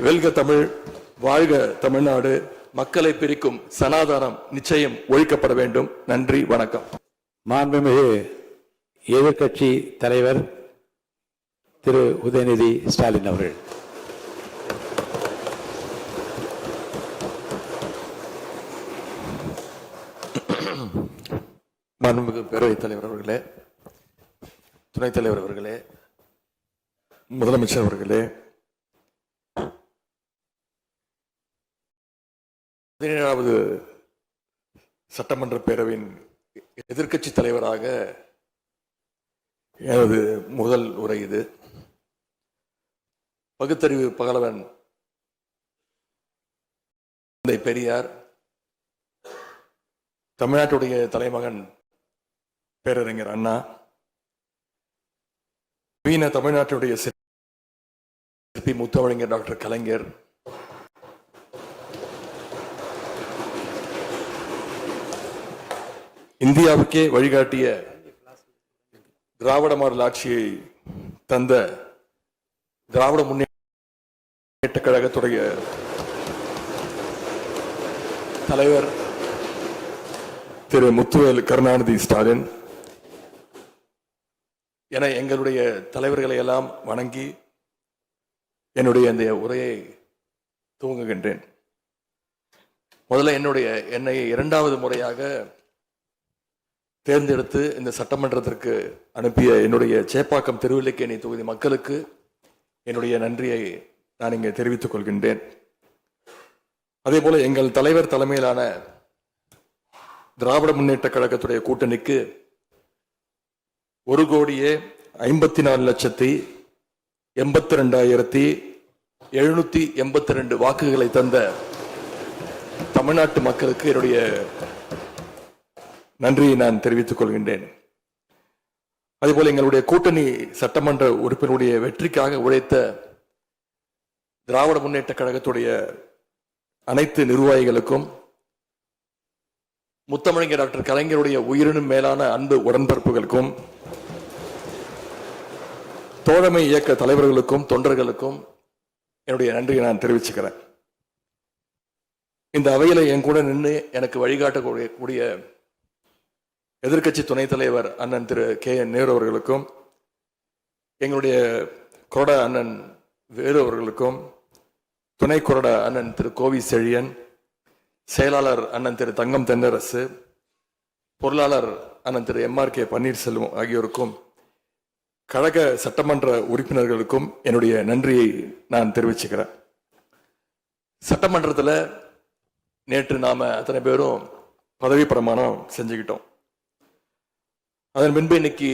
வெல்க தமிழ், வாழ்க தமிழ்நாடு, மக்களை பிரிக்கும் சனாதானம் நிச்சயம் ஒழிக்கப்பட வேண்டும். நன்றி, வணக்கம். மாண்புமிகு எதிர்கட்சி தலைவர் திரு உதயநிதி ஸ்டாலின் அவர்கள். மாண்புமிகு பேரவைத் தலைவர் அவர்களே, துணைத் தலைவர் அவர்களே, முதலமைச்சர் அவர்களே, 17வது சட்டமன்ற பேரவையின் எதிர்க்கட்சி தலைவராக எனது முதல் உரை இது. பகுத்தறிவு பகலவன் தந்தை பெரியார், தமிழ்நாட்டுடைய தலைமகன் பேரறிஞர் அண்ணா, நவீன தமிழ்நாட்டுடைய சிற்பி முத்தமிழறிஞர் டாக்டர் கலைஞர், இந்தியாவுக்கே வழிகாட்டிய திராவிட மாடல் ஆட்சியை தந்த திராவிட முன்னேற்ற கழகத்துடைய தலைவர் திரு முத்துவேல் கருணாநிதி ஸ்டாலின் என எங்களுடைய தலைவர்களை எல்லாம் வணங்கி என்னுடைய இந்த உரையை துவங்குகின்றேன். முதல்ல என்னை 2வது முறையாக தேர்ந்தெடுத்து இந்த சட்டமன்றத்திற்கு அனுப்பிய என்னுடைய சேப்பாக்கம் திருவல்லிக்கேணி தொகுதி மக்களுக்கு என்னுடைய நன்றியை நான் இங்கே தெரிவித்துக் கொள்கின்றேன். அதே போல எங்கள் தலைவர் தலைமையிலான திராவிட முன்னேற்ற கழகத்துடைய கூட்டணிக்கு 1,84,82,782 வாக்குகளை தந்த தமிழ்நாட்டு மக்களுக்கு என்னுடைய நன்றியை நான் தெரிவித்துக் கொள்கின்றேன். அதேபோல எங்களுடைய கூட்டணி சட்டமன்ற உறுப்பினருடைய வெற்றிக்காக உழைத்த திராவிட முன்னேற்ற கழகத்துடைய அனைத்து நிர்வாகிகளுக்கும், முத்தமிழறிஞர் டாக்டர் கலைஞருடைய உயிரினும் மேலான அன்பு உடன்பிறப்புகளுக்கும், தோழமை இயக்க தலைவர்களுக்கும் தொண்டர்களுக்கும் என்னுடைய நன்றியை நான் தெரிவிச்சுக்கிறேன். இந்த அவையில என் கூட நின்று எனக்கு வழிகாட்டக்கூடிய எதிர்கட்சி துணைத் தலைவர் அண்ணன் திரு KN நேரு அவர்களுக்கும், எங்களுடைய கொறடா அண்ணன் வேலு அவர்களுக்கும், துணை கொறடா அண்ணன் திரு கோவி செழியன், செயலாளர் அண்ணன் திரு தங்கம் தென்னரசு, பொருளாளர் அண்ணன் திரு MRK பன்னீர்செல்வம் ஆகியோருக்கும், கழக சட்டமன்ற உறுப்பினர்களுக்கும் என்னுடைய நன்றியை நான் தெரிவிச்சுக்கிறேன். சட்டமன்றத்தில் நேற்று நாம அத்தனை பேரும் பதவி பிரமாணம் செஞ்சுக்கிட்டோம். அதன் பின்பு இன்னைக்கு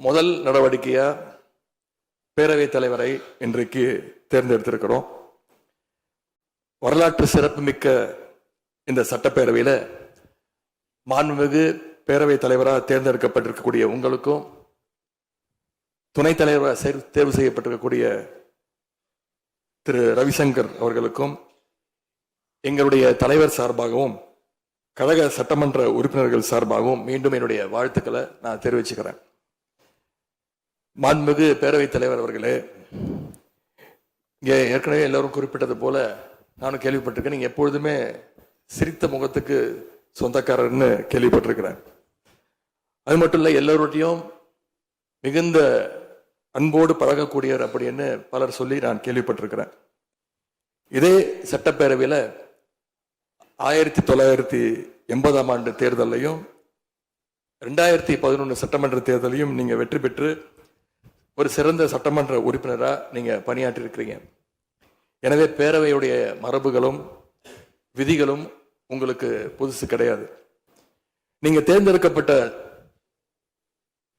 முதல் நடவடிக்கையா பேரவைத் தலைவரை இன்றைக்கு தேர்ந்தெடுத்திருக்கிறோம். வரலாற்று சிறப்புமிக்க இந்த சட்டப்பேரவையில மாண்புமிகு பேரவைத் தலைவராக தேர்ந்தெடுக்கப்பட்டிருக்கக்கூடிய உங்களுக்கும், துணைத் தலைவராக தேர்வு செய்யப்பட்டிருக்கக்கூடிய திரு ரவிசங்கர் அவர்களுக்கும், எங்களுடைய தலைவர் சார்பாகவும் கழக சட்டமன்ற உறுப்பினர்கள் சார்பாகவும் மீண்டும் என்னுடைய வாழ்த்துக்களை நான் தெரிவிச்சுக்கிறேன். மாண்புமிகு பேரவைத் தலைவர் அவர்களே, இங்கே ஏற்கனவே எல்லாரும் குறிப்பிட்டது போல நானும் கேள்விப்பட்டிருக்கேன். நீங்க எப்பொழுதுமே சிரித்த முகத்துக்கு சொந்தக்காரர்னு கேள்விப்பட்டிருக்கிறேன். அது மட்டும் இல்லை, எல்லோருடையும் மிகுந்த அன்போடு பழகக்கூடியவர் அப்படின்னு பலர் சொல்லி நான் கேள்விப்பட்டிருக்கிறேன். இதே சட்டப்பேரவையில் 1980ஆம் ஆண்டு தேர்தலையும் 2011 சட்டமன்ற தேர்தலையும் நீங்க வெற்றி பெற்று ஒரு சிறந்த சட்டமன்ற உறுப்பினராக நீங்க பணியாற்றி இருக்கிறீங்க. எனவே பேரவையுடைய மரபுகளும் விதிகளும் உங்களுக்கு புதுசு கிடையாது. நீங்க தேர்ந்தெடுக்கப்பட்ட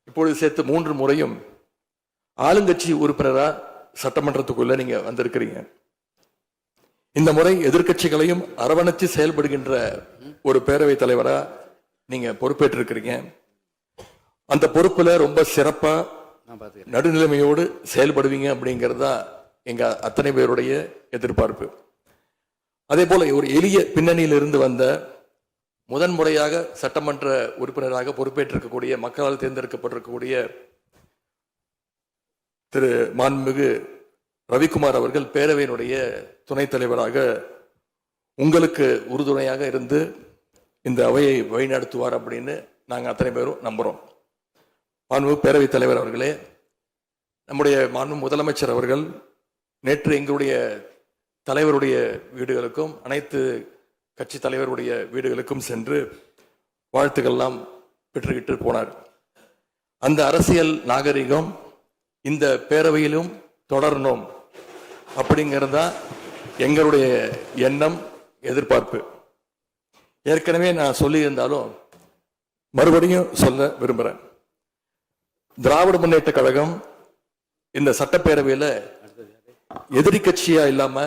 இப்பொழுது சேர்த்து 3 முறையும் ஆளுங்கட்சி உறுப்பினரா சட்டமன்றத்துக்குள்ள நீங்க வந்திருக்கிறீங்க. இந்த முறை எதிர்கட்சிகளையும் அரவணைச்சு செயல்படுகின்ற ஒரு பேரவைத் தலைவரா நீங்க பொறுப்பேற்றிருக்கிறீங்க. அந்த பொறுப்புல ரொம்ப சிறப்பா நடுநிலைமையோடு செயல்படுவீங்க அப்படிங்கிறதா எங்க அத்தனை பேருடைய எதிர்பார்ப்பு. அதே போல ஒரு எளிய பின்னணியிலிருந்து வந்த முதன்முறையாக சட்டமன்ற உறுப்பினராக பொறுப்பேற்றிருக்கக்கூடிய, மக்களால் தேர்ந்தெடுக்கப்பட்டிருக்கக்கூடிய திரு மாண்புமிகு ரவிக்குமார் அவர்கள் பேரவையினுடைய துணைத் தலைவராக உங்களுக்கு உறுதுணையாக இருந்து இந்த அவையை வழிநடத்துவார் அப்படின்னு நாங்கள் அத்தனை பேரும் நம்புகிறோம். மாண்பு பேரவைத் தலைவர் அவர்களே, நம்முடைய மாண்பு முதலமைச்சர் அவர்கள் நேற்று எங்களுடைய தலைவருடைய வீடுகளுக்கும் அனைத்து கட்சி தலைவருடைய வீடுகளுக்கும் சென்று வாழ்த்துக்கள்லாம் பெற்றுக்கிட்டு போனார். அந்த அரசியல் நாகரிகம் இந்த பேரவையிலும் தொடரணும் அப்படிங்கிறதா எங்களுடைய எண்ணம், எதிர்பார்ப்பு. ஏற்கனவே நான் சொல்லியிருந்தாலும் மறுபடியும் சொல்ல விரும்புகிறேன். திராவிட முன்னேற்ற கழகம் இந்த சட்டப்பேரவையில் எதிரி கட்சியா இல்லாம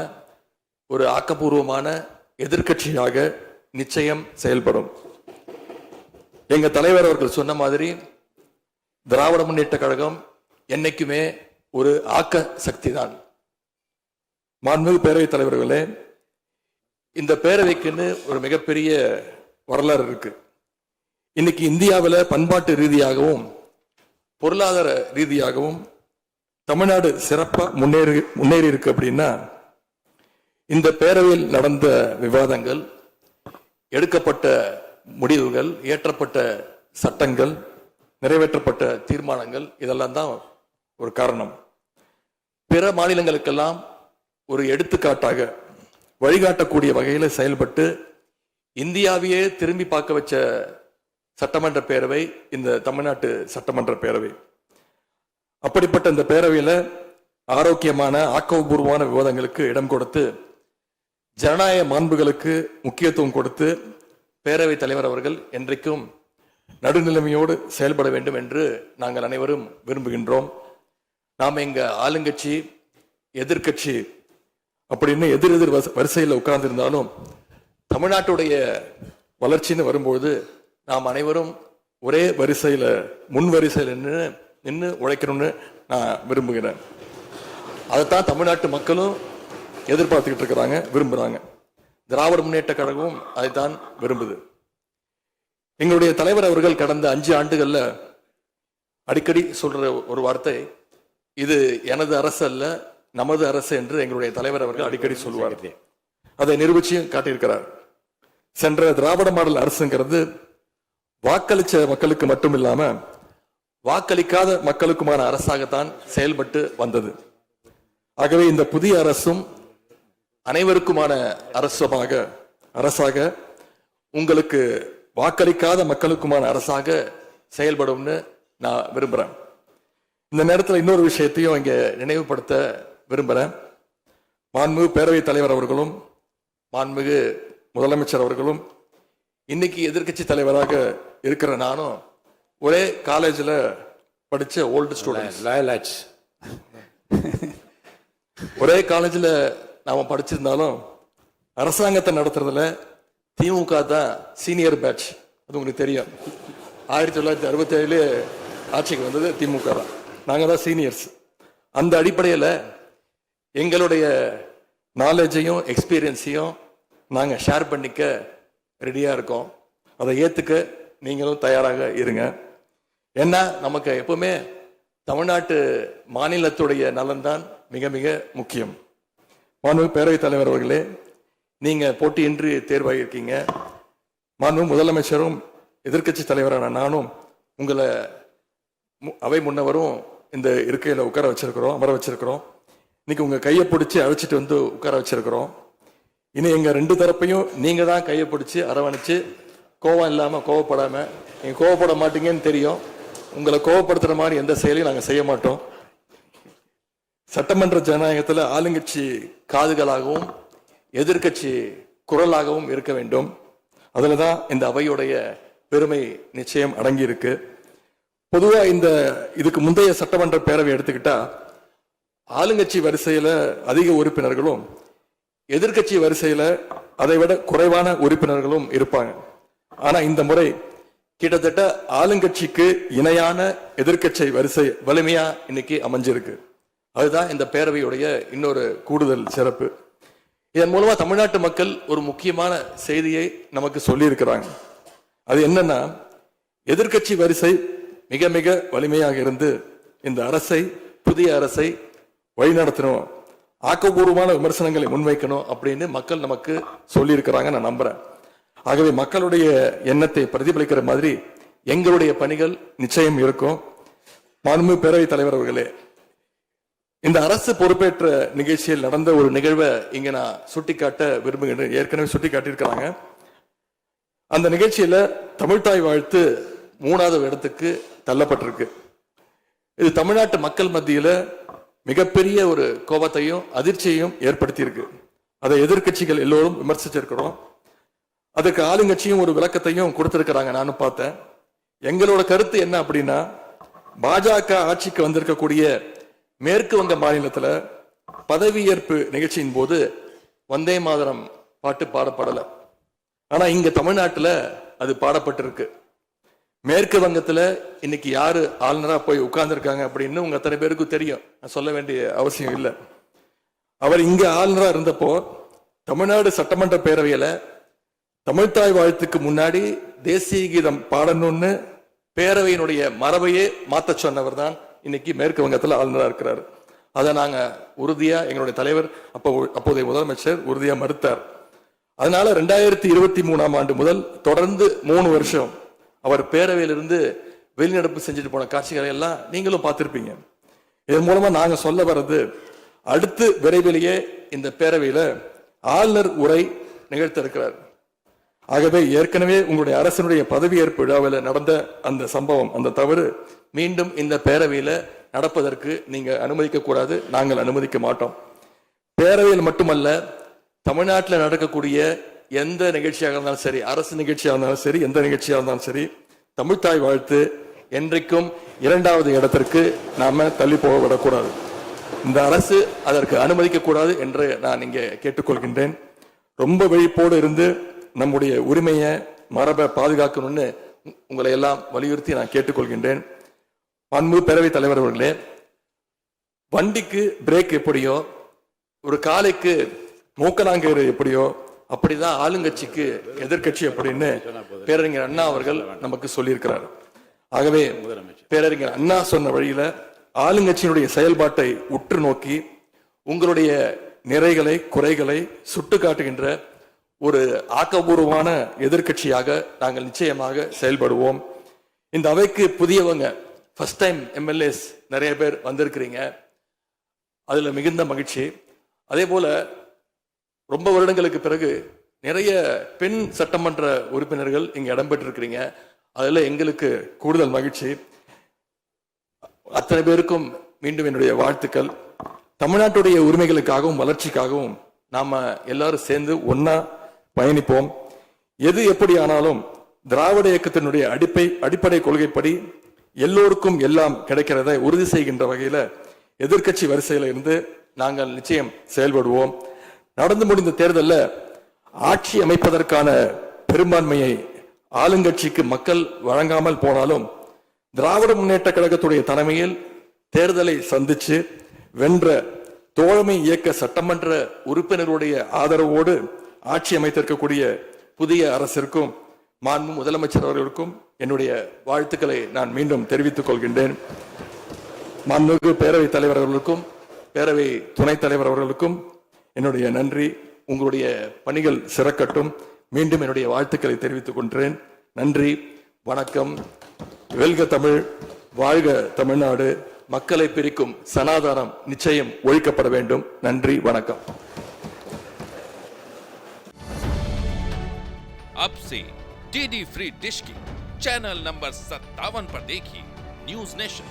ஒரு ஆக்கப்பூர்வமான எதிர்கட்சியாக நிச்சயம் செயல்படும். எங்க தலைவர் அவர்கள் சொன்ன மாதிரி திராவிட முன்னேற்ற கழகம் என்னைக்குமே ஒரு ஆக்க சக்தி தான். மாண்புமிகு பேரவைத் தலைவர்களே, இந்த பேரவைக்குன்னு ஒரு மிகப்பெரிய வரலாறு இருக்கு. இன்னைக்கு இந்தியாவில் பண்பாட்டு ரீதியாகவும் பொருளாதார ரீதியாகவும் தமிழ்நாடு சிறப்பா முன்னேறி இருக்கு அப்படின்னா இந்த பேரவையில் நடந்த விவாதங்கள், எடுக்கப்பட்ட முடிவுகள், இயற்றப்பட்ட சட்டங்கள், நிறைவேற்றப்பட்ட தீர்மானங்கள் இதெல்லாம் தான் ஒரு காரணம். பிற மாநிலங்களுக்கெல்லாம் ஒரு எடுத்துக்காட்டாக வழிகாட்டக்கூடிய வகையில் செயல்பட்டு இந்தியாவையே திரும்பி பார்க்க வச்ச சட்டமன்ற பேரவை இந்த தமிழ்நாட்டு சட்டமன்ற பேரவை. அப்படிப்பட்ட இந்த பேரவையில் ஆரோக்கியமான ஆக்கப்பூர்வமான விவாதங்களுக்கு இடம் கொடுத்து ஜனநாயக மாண்புகளுக்கு முக்கியத்துவம் கொடுத்து பேரவைத் தலைவர் அவர்கள் என்றைக்கும் நடுநிலைமையோடு செயல்பட வேண்டும் என்று நாங்கள் அனைவரும் விரும்புகின்றோம். நாம் எங்க ஆளுங்கட்சி எதிர்கட்சி அப்படின்னு எதிர் வரிசையில் உட்கார்ந்திருந்தாலும் தமிழ்நாட்டுடைய வளர்ச்சின்னு வரும்போது நாம் அனைவரும் ஒரே வரிசையில முன் வரிசையில் நின்று உழைக்கணும்னு நான் விரும்புகிறேன். அதைத்தான் தமிழ்நாட்டு மக்களும் எதிர்பார்த்துக்கிட்டு இருக்கிறாங்க, விரும்புறாங்க. திராவிட முன்னேற்ற கழகமும் அதைத்தான் விரும்புது. எங்களுடைய தலைவர் அவர்கள் கடந்த 5 ஆண்டுகள்ல அடிக்கடி சொல்ற ஒரு வார்த்தை, இது எனது அரசு அல்ல நமது அரசு என்று எங்களுடைய தலைவர் அவர்கள் அடிக்கடி சொல்லுவார். அதை நிரூபிச்சு காட்டியிருக்கிறார். சென்ற திராவிட மாடல் அரசுங்கிறது வாக்களிச்ச மக்களுக்கு மட்டும் இல்லாம வாக்களிக்காத மக்களுக்குமான அரசாகத்தான் செயல்பட்டு வந்தது. ஆகவே இந்த புதிய அரசும் அனைவருக்குமான அரசாக உங்களுக்கு வாக்களிக்காத மக்களுக்குமான அரசாக செயல்படும்னு நான் விரும்புறேன். இந்த நேரத்தில் இன்னொரு விஷயத்தையும் இங்க நினைவுபடுத்த விரும்புறேன். மாண்புமிகு பேரவைத் தலைவர் அவர்களும் மாண்புமிகு முதலமைச்சர் அவர்களும் இன்னைக்கு எதிர்கட்சி தலைவராக இருக்கிற நானும் ஒரே காலேஜில் படிச்ச ஓல்டு ஸ்டூடெண்ட்ஸ். ஒரே காலேஜில் நாம படிச்சிருந்தாலும் அரசாங்கத்தை நடத்துறதுல திமுக தான் சீனியர் பேட்ச். அது உங்களுக்கு தெரியும். 1967 ஆட்சிக்கு வந்தது திமுக தான். நாங்கள் தான் சீனியர்ஸ். அந்த அடிப்படையில் எங்களுடைய நாலேஜையும் எக்ஸ்பீரியன்ஸையும் நாங்கள் ஷேர் பண்ணிக்க ரெடியாக இருக்கோம். அதை ஏற்றுக்க நீங்களும் தயாராக இருங்க. ஏன்னா நமக்கு எப்பவுமே தமிழ்நாட்டு மாநிலத்துடைய நலன்தான் மிக மிக முக்கியம். மாண்புமிகு பேரவைத் தலைவர் அவர்களே, நீங்க போட்டியின்றி தேர்வாகியிருக்கீங்க. மாண்புமிகு முதலமைச்சரும் எதிர்கட்சி தலைவரான நானும் உங்களை அவை முன்னவரும் இந்த இருக்கையில் உட்கார வச்சிருக்கிறோம், அமர வச்சிருக்கிறோம். இன்னைக்கு உங்க கையை பிடிச்சி அழைச்சிட்டு வந்து உட்கார வச்சிருக்கிறோம். இனி எங்க 2 தரப்பையும் நீங்க தான் கையை பிடிச்சி அரவணைச்சு கோவம் இல்லாம கோவப்படாம, நீங்க கோவப்பட மாட்டீங்கன்னு தெரியும். உங்களை கோவப்படுத்துற மாதிரி எந்த செயலையும் நாங்கள் செய்ய மாட்டோம். சட்டமன்ற ஜனநாயகத்தில் ஆளுங்கட்சி காதுகளாகவும் எதிர்கட்சி குரலாகவும் இருக்க வேண்டும். அதில் தான் இந்த அவையுடைய பெருமை நிச்சயம் அடங்கி இருக்கு. பொதுவா இதுக்கு முந்தைய சட்டமன்ற பேரவை எடுத்துக்கிட்டா ஆளுங்கட்சி வரிசையில அதிக உறுப்பினர்களும் எதிர்கட்சி வரிசையில அதை விட குறைவான உறுப்பினர்களும் இருப்பாங்க. ஆனா இந்த முறை கிட்டத்தட்ட ஆளுங்கட்சிக்கு இணையான எதிர்கட்சி வரிசை வலிமையா இன்னைக்கு அமைஞ்சிருக்கு. அதுதான் இந்த பேரவையுடைய இன்னொரு கூடுதல் சிறப்பு. இதன் மூலமா தமிழ்நாட்டு மக்கள் ஒரு முக்கியமான செய்தியை நமக்கு சொல்லி இருக்கிறாங்க. அது என்னன்னா, எதிர்கட்சி வரிசை மிக மிக வலிமையாக இருந்து இந்த அரசை, புதிய அரசை வழிநடத்தணும் ஆக்கப்பூர்வமான விமர்சனங்களை முன்வைக்கணும் அப்படின்னு மக்கள் நமக்கு சொல்லியிருக்கிறாங்க, நான் நம்புறேன். ஆகவே மக்களுடைய எண்ணத்தை பிரதிபலிக்கிற மாதிரி எங்களுடைய பணிகள் நிச்சயம் இருக்கும். மாண்பு பேரவைத் தலைவர் அவர்களே, இந்த அரசு பொறுப்பேற்ற நிகழ்ச்சியில் நடந்த ஒரு நிகழ்வை இங்க நான் சுட்டிக்காட்ட விரும்புகிறேன். ஏற்கனவே சுட்டிக்காட்டியிருக்கிறாங்க. அந்த நிகழ்ச்சியில தமிழ்தாய் வாழ்த்து 3வது இடத்துக்கு தள்ளப்பட்டிருக்கு. இது தமிழ்நாட்டு மக்கள் மத்தியில மிகப்பெரிய ஒரு கோபத்தையும் அதிர்ச்சியையும் ஏற்படுத்தியிருக்கு. அதை எதிர்க்கட்சிகள் எல்லோரும் விமர்சிச்சிருக்கிறோம். அதுக்கு ஆளுங்கட்சியும் ஒரு விளக்கத்தையும் கொடுத்திருக்கிறாங்க, நானும் பார்த்தேன். எங்களோட கருத்து என்ன அப்படின்னா, பாஜக ஆட்சிக்கு வந்திருக்கக்கூடிய மேற்கு வங்க மாநிலத்துல பதவியேற்பு நிகழ்ச்சியின் போது வந்தே மாதரம் பாட்டு பாடப்படல. ஆனா இங்க தமிழ்நாட்டுல அது பாடப்பட்டிருக்கு. மேற்கு வங்கத்துல இன்னைக்கு யாரு ஆளுநரா போய் உட்கார்ந்துருக்காங்க அப்படின்னு உங்க அத்தனை பேருக்கு தெரியும், நான் சொல்ல வேண்டிய அவசியம் இல்லை. அவர் இங்க ஆளுநரா இருந்தப்போ தமிழ்நாடு சட்டமன்ற பேரவையில தமிழ்தாய் வாழ்த்துக்கு முன்னாடி தேசிய கீதம் பாடணும்னு பேரவையினுடைய மரபையே மாத்த சொன்னவர் தான் இன்னைக்கு மேற்கு வங்கத்துல ஆளுநரா இருக்கிறார். அதை நாங்க உறுதியா, எங்களுடைய தலைவர் அப்போதைய முதலமைச்சர் உறுதியா மறுத்தார். அதனால 2023ஆம் ஆண்டு முதல் தொடர்ந்து 3 வருஷம் அவர் பேரவையிலிருந்து வெளிநடப்பு செஞ்சுட்டு போன காட்சிகளை எல்லாம் நீங்களும் பார்த்திருப்பீங்க. இதன் மூலமா நாங்க சொல்ல வர்றது, அடுத்து விரைவிலேயே இந்த பேரவையில ஆளுநர் உரை நிகழ்த்த இருக்கிறார். ஆகவே ஏற்கனவே உங்களுடைய அரசனுடைய பதவியேற்பு விழாவில் நடந்த அந்த சம்பவம், அந்த தவறு மீண்டும் இந்த பேரவையில நடப்பதற்கு நீங்க அனுமதிக்க கூடாது, நாங்கள் அனுமதிக்க மாட்டோம். பேரவையில் மட்டுமல்ல, தமிழ்நாட்டில் நடக்கக்கூடிய எந்த நிகழ்ச்சியாக இருந்தாலும் சரி, அரசு நிகழ்ச்சியாக இருந்தாலும் சரி, எந்த நிகழ்ச்சியாக இருந்தாலும் சரி, தமிழ்தாய் வாழ்த்து என்றைக்கும் 2வது இடத்திற்கு நாம தள்ளி போக விடக்கூடாது. இந்த அரசு அதற்கு அனுமதிக்க கூடாது என்று நான் இங்கே கேட்டுக்கொள்கின்றேன். ரொம்ப விழிப்போடு இருந்து நம்முடைய உரிமையை, மரபை பாதுகாக்கணும்னு உங்களை எல்லாம் வலியுறுத்தி நான் கேட்டுக்கொள்கின்றேன். மாண்பு பேரவைத் தலைவர் அவர்களே, வண்டிக்கு பிரேக் எப்படியோ, ஒரு காலைக்கு மூக்கனாங்கயிறு எப்படியோ, அப்படிதான் ஆளுங்கட்சிக்கு எதிர்கட்சி அப்படின்னு பேரறிஞர் அண்ணா அவர்கள் நமக்கு சொல்லியிருக்கிறார். ஆகவே பேரறிஞர் அண்ணா சொன்ன வழியில ஆளுங்கட்சியினுடைய செயல்பாட்டை உற்று நோக்கி உங்களுடைய நிறைகளை, குறைகளை சுட்டு காட்டுகின்ற ஒரு ஆக்கப்பூர்வமான எதிர்கட்சியாக நாங்கள் நிச்சயமாக செயல்படுவோம். இந்த அவைக்கு புதியவங்க, ஃபர்ஸ்ட் டைம் எம்எல்ஏஸ் நிறைய பேர் வந்திருக்கிறீங்க, அதுல மிகுந்த மகிழ்ச்சி. அதே போல ரொம்ப வருடங்களுக்கு பிறகு நிறைய பெண் சட்டமன்ற உறுப்பினர்கள் இங்க இடம்பெற்றிருக்கிறீங்க, அதுல எங்களுக்கு கூடுதல் மகிழ்ச்சி. அத்தனை பேருக்கும் மீண்டும் என்னுடைய வாழ்த்துக்கள். தமிழ்நாட்டுடைய உரிமைகளுக்காகவும் வளர்ச்சிக்காகவும் நாம எல்லாரும் சேர்ந்து ஒன்னா பயணிப்போம். எது எப்படி ஆனாலும் திராவிட இயக்கத்தினுடைய அடிப்படை கொள்கைப்படி எல்லோருக்கும் எல்லாம் கிடைக்கிறதை உறுதி செய்கின்ற வகையில எதிர்க்கட்சி வரிசையில இருந்து நாங்கள் நிச்சயம் செயல்படுவோம். நடந்து முடிந்த தேர்தலில் ஆட்சி அமைப்பதற்கான பெரும்பான்மையை ஆளுங்கட்சிக்கு மக்கள் வழங்காமல் போனாலும் திராவிட முன்னேற்ற கழகத்துடைய தலைமையில் தேர்தலை சந்திச்சு வென்ற தோழமை இயக்க சட்டமன்ற உறுப்பினருடைய ஆதரவோடு ஆட்சி அமைத்திருக்கக்கூடிய புதிய அரசிற்கும் மாண்பு முதலமைச்சர் அவர்களுக்கும் என்னுடைய வாழ்த்துக்களை நான் மீண்டும் தெரிவித்துக் கொள்கின்றேன். மாண்புமிகு பேரவைத் தலைவர் அவர்களுக்கும் பேரவை துணைத் தலைவர் அவர்களுக்கும் என்னுடைய நன்றி. உங்களுடைய பணிகள் சிறக்கட்டும். மீண்டும் என்னுடைய வாழ்த்துக்களை தெரிவித்துக் கொள்கிறேன். நன்றி, வணக்கம். வெல்க தமிழ், வாழ்க தமிழ்நாடு. மக்களை பிரிக்கும் சனாதானம் நிச்சயம் ஒழிக்கப்பட வேண்டும். நன்றி, வணக்கம். अब से डीडी फ्री डिश की चैनल नंबर 57 पर देखिए न्यूज नेशन।